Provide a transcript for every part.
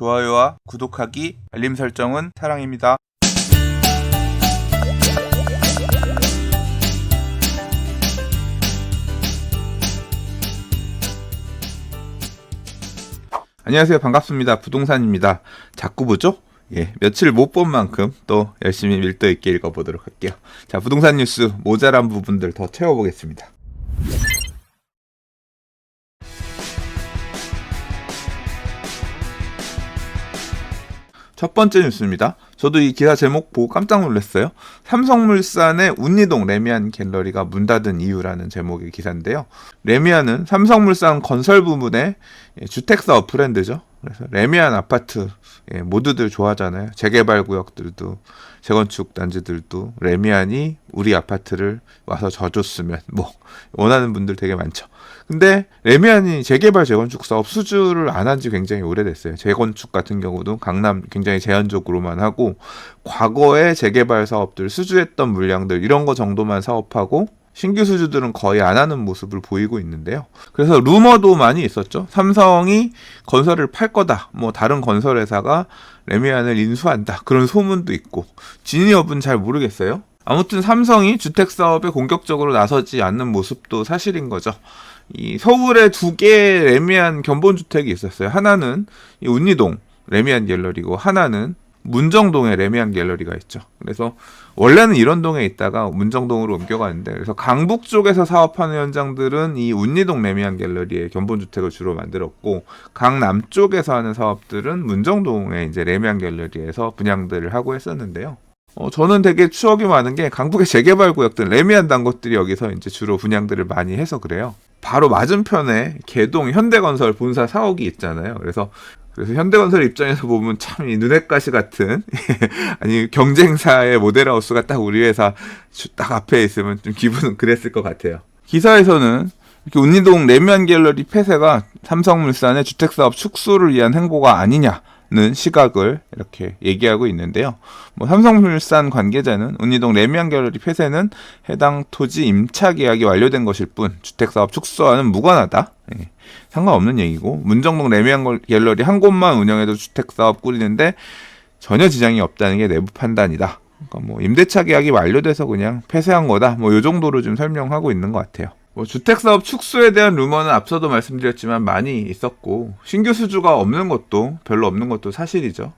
좋아요와 구독하기, 알림 설정은 사랑입니다. 안녕하세요. 반갑습니다. 부동산입니다. 자꾸 보죠? 며칠 못 본 만큼 또 열심히 밀도 있게 읽어보도록 할게요. 자, 부동산 뉴스 모자란 부분들 더 채워보겠습니다. 첫 번째 뉴스입니다. 저도 이 기사 제목 보고 깜짝 놀랐어요. 삼성물산의 운이동 레미안 갤러리가 문 닫은 이유라는 제목의 기사인데요. 레미안은 삼성물산 건설 부문의 주택사업 브랜드죠. 그래서 레미안 아파트 모두들 좋아하잖아요. 재개발 구역들도 재건축 단지들도 레미안이 우리 아파트를 와서 져줬으면 원하는 분들 되게 많죠. 근데 레미안이 재개발 재건축 사업 수주를 안 한 지 굉장히 오래됐어요. 재건축 같은 경우도 강남 굉장히 제한적으로만 하고 과거에 재개발 사업들 수주했던 물량들 이런 거 정도만 사업하고 신규 수주들은 거의 안 하는 모습을 보이고 있는데요. 그래서 루머도 많이 있었죠. 삼성이 건설을 팔 거다. 다른 건설회사가 레미안을 인수한다. 그런 소문도 있고 진위 여부는 잘 모르겠어요. 아무튼 삼성이 주택사업에 공격적으로 나서지 않는 모습도 사실인 거죠. 이 서울에 2개의 레미안 견본주택이 있었어요. 하나는 이 운이동 레미안 갤러리고 하나는 문정동에 레미안 갤러리가 있죠. 그래서 원래는 이런 동에 있다가 문정동으로 옮겨가는데 그래서 강북 쪽에서 사업하는 현장들은 이 운이동 레미안 갤러리의 견본주택을 주로 만들었고 강남 쪽에서 하는 사업들은 문정동에 이제 레미안 갤러리에서 분양들을 하고 했었는데요. 저는 되게 추억이 많은 게 강북의 재개발 구역들 레미안 단 것들이 여기서 이제 주로 분양들을 많이 해서 그래요. 바로 맞은편에 개동 현대건설 본사 사옥이 있잖아요. 그래서 현대건설 입장에서 보면 참 이 눈엣가시 같은 아니 경쟁사의 모델하우스가 딱 우리 회사 딱 앞에 있으면 좀 기분은 그랬을 것 같아요. 기사에서는 이렇게 운이동 레미안 갤러리 폐쇄가 삼성물산의 주택사업 축소를 위한 행보가 아니냐는 시각을 이렇게 얘기하고 있는데요. 삼성물산 관계자는 운이동 레미안 갤러리 폐쇄는 해당 토지 임차 계약이 완료된 것일 뿐 주택사업 축소와는 무관하다. 상관없는 얘기고 문정동 레미안 갤러리 한 곳만 운영해도 주택사업 꾸리는데 전혀 지장이 없다는 게 내부 판단이다. 그러니까 임대차 계약이 완료돼서 그냥 폐쇄한 거다. 요 정도로 좀 설명하고 있는 것 같아요. 주택사업 축소에 대한 루머는 앞서도 말씀드렸지만 많이 있었고 신규 수주가 없는 것도 별로 없는 것도 사실이죠.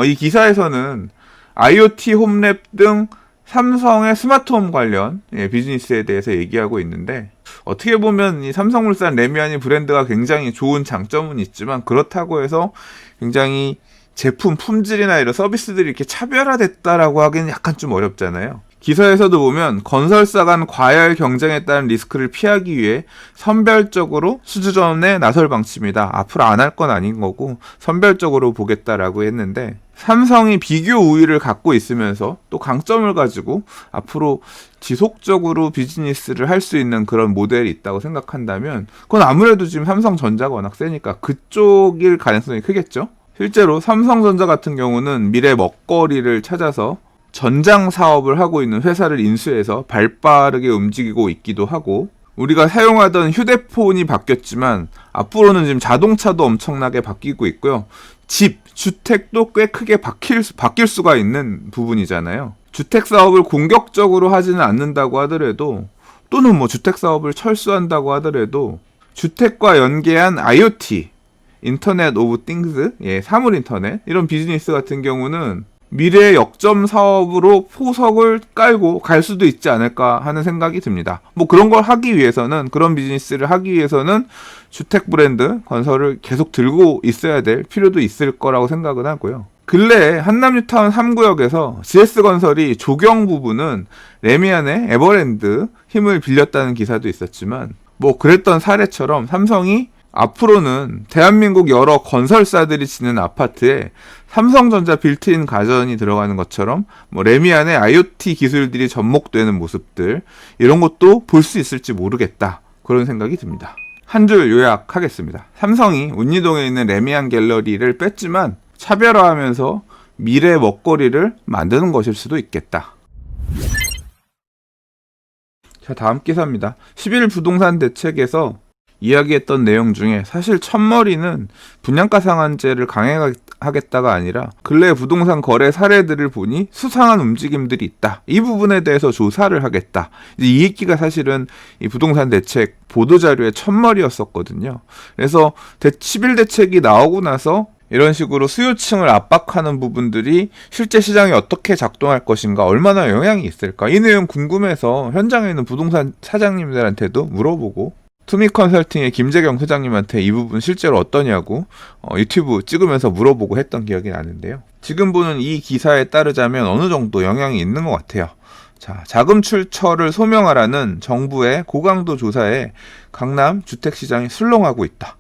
이 기사에서는 IoT, 홈랩 등 삼성의 스마트홈 관련 비즈니스에 대해서 얘기하고 있는데 어떻게 보면 이 삼성물산 레미안이 브랜드가 굉장히 좋은 장점은 있지만 그렇다고 해서 굉장히 제품 품질이나 이런 서비스들이 이렇게 차별화됐다라고 하기는 약간 좀 어렵잖아요. 기사에서도 보면 건설사 간 과열 경쟁에 따른 리스크를 피하기 위해 선별적으로 수주전에 나설 방침이다. 앞으로 안 할 건 아닌 거고 선별적으로 보겠다라고 했는데 삼성이 비교 우위를 갖고 있으면서 또 강점을 가지고 앞으로 지속적으로 비즈니스를 할 수 있는 그런 모델이 있다고 생각한다면 그건 아무래도 지금 삼성전자가 워낙 세니까 그쪽일 가능성이 크겠죠. 실제로 삼성전자 같은 경우는 미래 먹거리를 찾아서 전장 사업을 하고 있는 회사를 인수해서 발빠르게 움직이고 있기도 하고 우리가 사용하던 휴대폰이 바뀌었지만 앞으로는 지금 자동차도 엄청나게 바뀌고 있고요. 주택도 꽤 크게 바뀔 수가 있는 부분이잖아요. 주택사업을 공격적으로 하지는 않는다고 하더라도 또는 주택사업을 철수한다고 하더라도 주택과 연계한 IoT, 인터넷 오브 띵스, 사물 인터넷 이런 비즈니스 같은 경우는 미래의 역점 사업으로 포석을 깔고 갈 수도 있지 않을까 하는 생각이 듭니다. 그런 걸 하기 위해서는 그런 비즈니스를 하기 위해서는 주택 브랜드 건설을 계속 들고 있어야 될 필요도 있을 거라고 생각은 하고요. 근래에 한남뉴타운 3구역에서 GS건설이 조경 부분은 레미안의 에버랜드 힘을 빌렸다는 기사도 있었지만 그랬던 사례처럼 삼성이 앞으로는 대한민국 여러 건설사들이 짓는 아파트에 삼성전자 빌트인 가전이 들어가는 것처럼 레미안의 IoT 기술들이 접목되는 모습들 이런 것도 볼 수 있을지 모르겠다. 그런 생각이 듭니다. 한 줄 요약하겠습니다. 삼성이 운이동에 있는 레미안 갤러리를 뺐지만 차별화하면서 미래 먹거리를 만드는 것일 수도 있겠다. 자, 다음 기사입니다. 11 부동산 대책에서 이야기했던 내용 중에 사실 첫머리는 분양가 상한제를 조사하겠다가 아니라 근래 부동산 거래 사례들을 보니 수상한 움직임들이 있다. 이 부분에 대해서 조사를 하겠다. 이제 이 얘기가 사실은 이 부동산 대책 보도자료의 첫머리였었거든요. 그래서 11대책이 나오고 나서 이런 식으로 수요층을 압박하는 부분들이 실제 시장에 어떻게 작동할 것인가, 얼마나 영향이 있을까, 이 내용 궁금해서 현장에 있는 부동산 사장님들한테도 물어보고 투미컨설팅의 김재경 소장님한테 이 부분 실제로 어떠냐고 유튜브 찍으면서 물어보고 했던 기억이 나는데요. 지금 보는 이 기사에 따르자면 어느 정도 영향이 있는 것 같아요. 자, 자금 출처를 소명하라는 정부의 고강도 조사에 강남 주택시장이 술렁하고 있다.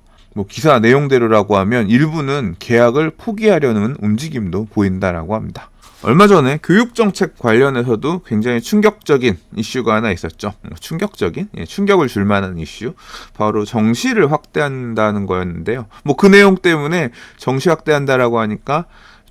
기사 내용대로라고 하면 일부는 계약을 포기하려는 움직임도 보인다라고 합니다. 얼마 전에 교육정책 관련해서도 굉장히 충격적인 이슈가 하나 있었죠. 충격을 줄 만한 이슈. 바로 정시를 확대한다는 거였는데요. 그 내용 때문에 정시 확대한다라고 하니까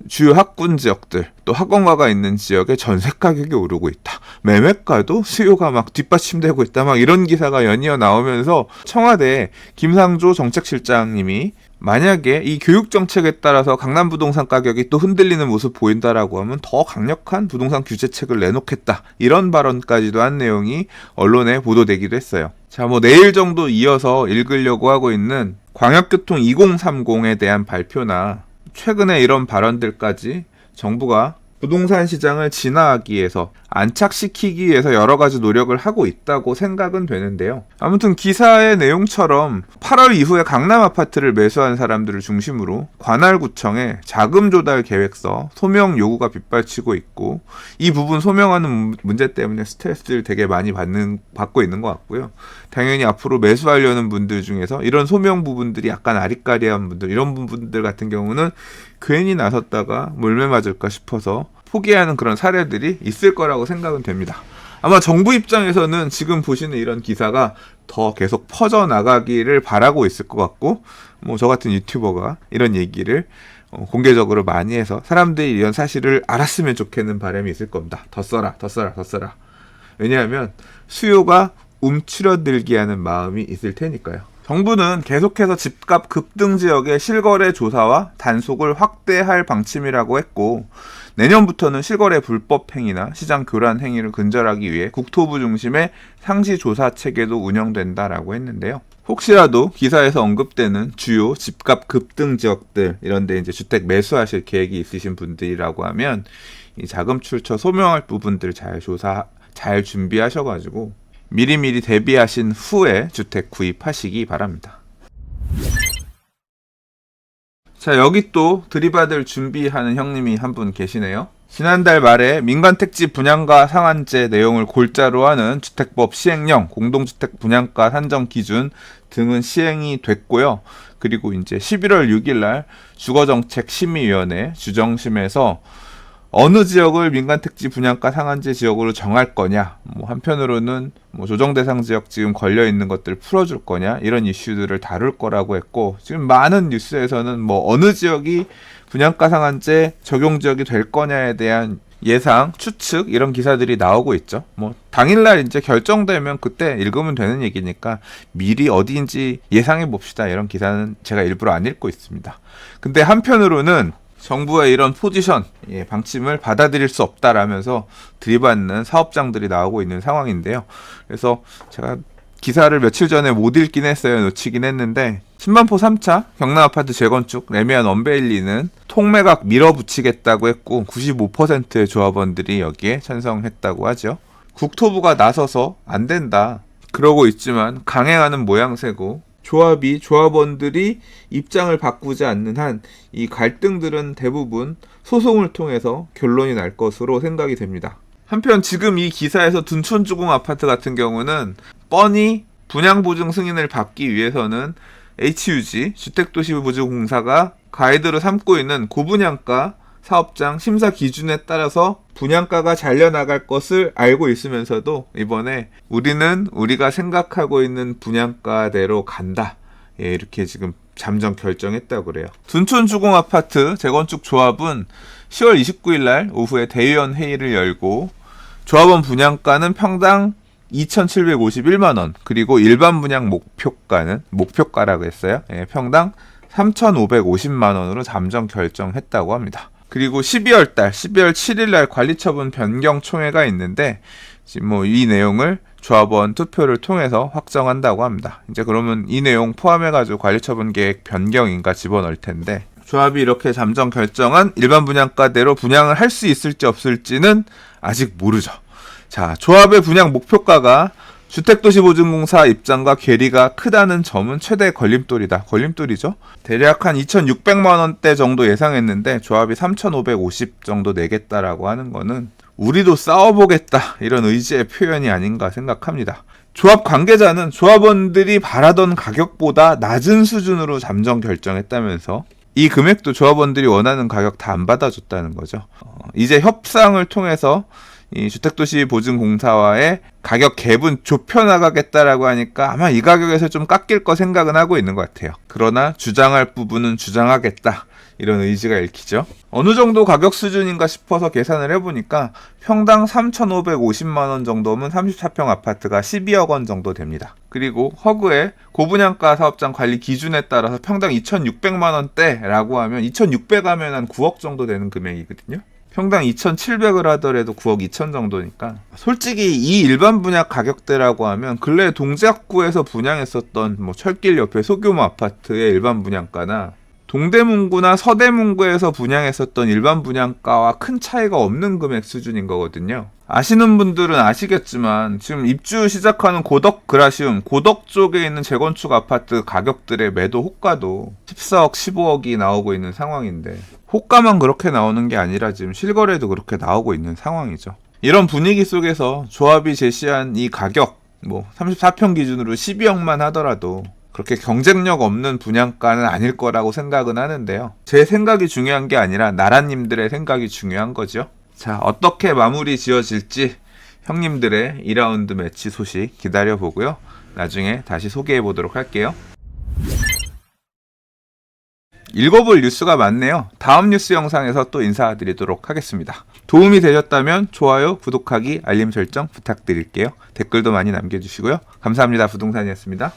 주요 학군 지역들, 또 학원가가 있는 지역에 전세 가격이 오르고 있다. 매매가도 수요가 막 뒷받침되고 있다. 막 이런 기사가 연이어 나오면서 청와대 김상조 정책실장님이 만약에 이 교육 정책에 따라서 강남 부동산 가격이 또 흔들리는 모습 보인다라고 하면 더 강력한 부동산 규제책을 내놓겠다. 이런 발언까지도 한 내용이 언론에 보도되기도 했어요. 자, 내일 정도 이어서 읽으려고 하고 있는 광역교통 2030에 대한 발표나 최근에 이런 발언들까지 정부가 부동산 시장을 진화하기 위해서, 안착시키기 위해서 여러 가지 노력을 하고 있다고 생각은 되는데요. 아무튼 기사의 내용처럼 8월 이후에 강남 아파트를 매수한 사람들을 중심으로 관할구청에 자금 조달 계획서 소명 요구가 빗발치고 있고, 이 부분 소명하는 문제 때문에 스트레스를 되게 많이 받고 있는 것 같고요. 당연히 앞으로 매수하려는 분들 중에서 이런 소명 부분들이 약간 아리까리한 분들, 이런 분들 같은 경우는 괜히 나섰다가 몰매 맞을까 싶어서 포기하는 그런 사례들이 있을 거라고 생각은 됩니다. 아마 정부 입장에서는 지금 보시는 이런 기사가 더 계속 퍼져나가기를 바라고 있을 것 같고, 저 같은 유튜버가 이런 얘기를 공개적으로 많이 해서 사람들이 이런 사실을 알았으면 좋겠는 바람이 있을 겁니다. 더 써라. 왜냐하면 수요가 움츠러들게 하는 마음이 있을 테니까요. 정부는 계속해서 집값 급등 지역의 실거래 조사와 단속을 확대할 방침이라고 했고, 내년부터는 실거래 불법 행위나 시장 교란 행위를 근절하기 위해 국토부 중심의 상시 조사 체계도 운영된다라고 했는데요. 혹시라도 기사에서 언급되는 주요 집값 급등 지역들, 이런데 이제 주택 매수하실 계획이 있으신 분들이라고 하면 이 자금 출처 소명할 부분들 잘 준비하셔가지고 미리미리 대비하신 후에 주택 구입하시기 바랍니다. 자, 여기 또 들이받을 준비하는 형님이 한 분 계시네요. 지난달 말에 민간택지 분양가 상한제 내용을 골자로 하는 주택법 시행령, 공동주택 분양가 산정 기준 등은 시행이 됐고요. 그리고 이제 11월 6일 날 주거정책심의위원회 주정심에서 어느 지역을 민간택지 분양가 상한제 지역으로 정할 거냐, 한편으로는 조정 대상 지역 지금 걸려 있는 것들 풀어줄 거냐, 이런 이슈들을 다룰 거라고 했고, 지금 많은 뉴스에서는 어느 지역이 분양가 상한제 적용 지역이 될 거냐에 대한 예상, 추측, 이런 기사들이 나오고 있죠. 당일날 이제 결정되면 그때 읽으면 되는 얘기니까 미리 어디인지 예상해 봅시다. 이런 기사는 제가 일부러 안 읽고 있습니다. 근데 한편으로는 정부의 이런 포지션, 방침을 받아들일 수 없다라면서 들이받는 사업장들이 나오고 있는 상황인데요. 그래서 제가 기사를 며칠 전에 못 읽긴 했어요. 놓치긴 했는데, 10만포 3차 경남아파트 재건축 레미안 원베일리는 통매각 밀어붙이겠다고 했고 95%의 조합원들이 여기에 찬성했다고 하죠. 국토부가 나서서 안 된다 그러고 있지만 강행하는 모양새고, 조합원들이 입장을 바꾸지 않는 한 이 갈등들은 대부분 소송을 통해서 결론이 날 것으로 생각이 됩니다. 한편 지금 이 기사에서 둔촌주공 아파트 같은 경우는 뻔히 분양보증 승인을 받기 위해서는 HUG, 주택도시보증공사가 가이드로 삼고 있는 고분양가 사업장 심사 기준에 따라서 분양가가 잘려나갈 것을 알고 있으면서도 이번에 우리는 우리가 생각하고 있는 분양가대로 간다, 이렇게 지금 잠정 결정했다고 그래요. 둔촌주공아파트 재건축 조합은 10월 29일 날 오후에 대의원 회의를 열고 조합원 분양가는 평당 2,751만원, 그리고 일반 분양 목표가라고 했어요. 평당 3,550만 원으로 잠정 결정했다고 합니다. 그리고 12월 7일 날 관리처분 변경 총회가 있는데 지금 이 내용을 조합원 투표를 통해서 확정한다고 합니다. 이제 그러면 이 내용 포함해가지고 관리처분 계획 변경인가 집어넣을 텐데, 조합이 이렇게 잠정 결정한 일반 분양가대로 분양을 할 수 있을지 없을지는 아직 모르죠. 자, 조합의 분양 목표가가 주택도시보증공사 입장과 괴리가 크다는 점은 최대 걸림돌이죠. 대략 한 2,600만 원대 정도 예상했는데 조합이 3,550 정도 내겠다라고 하는 거는 우리도 싸워보겠다 이런 의지의 표현이 아닌가 생각합니다. 조합 관계자는 조합원들이 바라던 가격보다 낮은 수준으로 잠정 결정했다면서 이 금액도 조합원들이 원하는 가격 다 안 받아줬다는 거죠. 이제 협상을 통해서 이 주택도시보증공사와의 가격 갭은 좁혀나가겠다라고 하니까 아마 이 가격에서 좀 깎일 거 생각은 하고 있는 것 같아요. 그러나 주장할 부분은 주장하겠다, 이런 의지가 읽히죠. 어느 정도 가격 수준인가 싶어서 계산을 해보니까 평당 3,550만 원 정도면 34평 아파트가 12억 원 정도 됩니다. 그리고 허그의 고분양가 사업장 관리 기준에 따라서 평당 2,600만 원대라고 하면 2,600 하면 한 9억 정도 되는 금액이거든요. 평당 2,700을 하더라도 9억 2천 정도니까, 솔직히 이 일반 분양 가격대라고 하면 근래 동작구에서 분양했었던 철길 옆에 소규모 아파트의 일반 분양가나 동대문구나 서대문구에서 분양했었던 일반 분양가와 큰 차이가 없는 금액 수준인 거거든요. 아시는 분들은 아시겠지만 지금 입주 시작하는 고덕 그라시움, 고덕 쪽에 있는 재건축 아파트 가격들의 매도 호가도 14억, 15억이 나오고 있는 상황인데, 호가만 그렇게 나오는 게 아니라 지금 실거래도 그렇게 나오고 있는 상황이죠. 이런 분위기 속에서 조합이 제시한 이 가격, 34평 기준으로 12억만 하더라도 그렇게 경쟁력 없는 분양가는 아닐 거라고 생각은 하는데요. 제 생각이 중요한 게 아니라 나라님들의 생각이 중요한 거죠. 자, 어떻게 마무리 지어질지 형님들의 2라운드 매치 소식 기다려보고요. 나중에 다시 소개해 보도록 할게요. 읽어볼 뉴스가 많네요. 다음 뉴스 영상에서 또 인사드리도록 하겠습니다. 도움이 되셨다면 좋아요, 구독하기, 알림 설정 부탁드릴게요. 댓글도 많이 남겨주시고요. 감사합니다. 부동산이었습니다.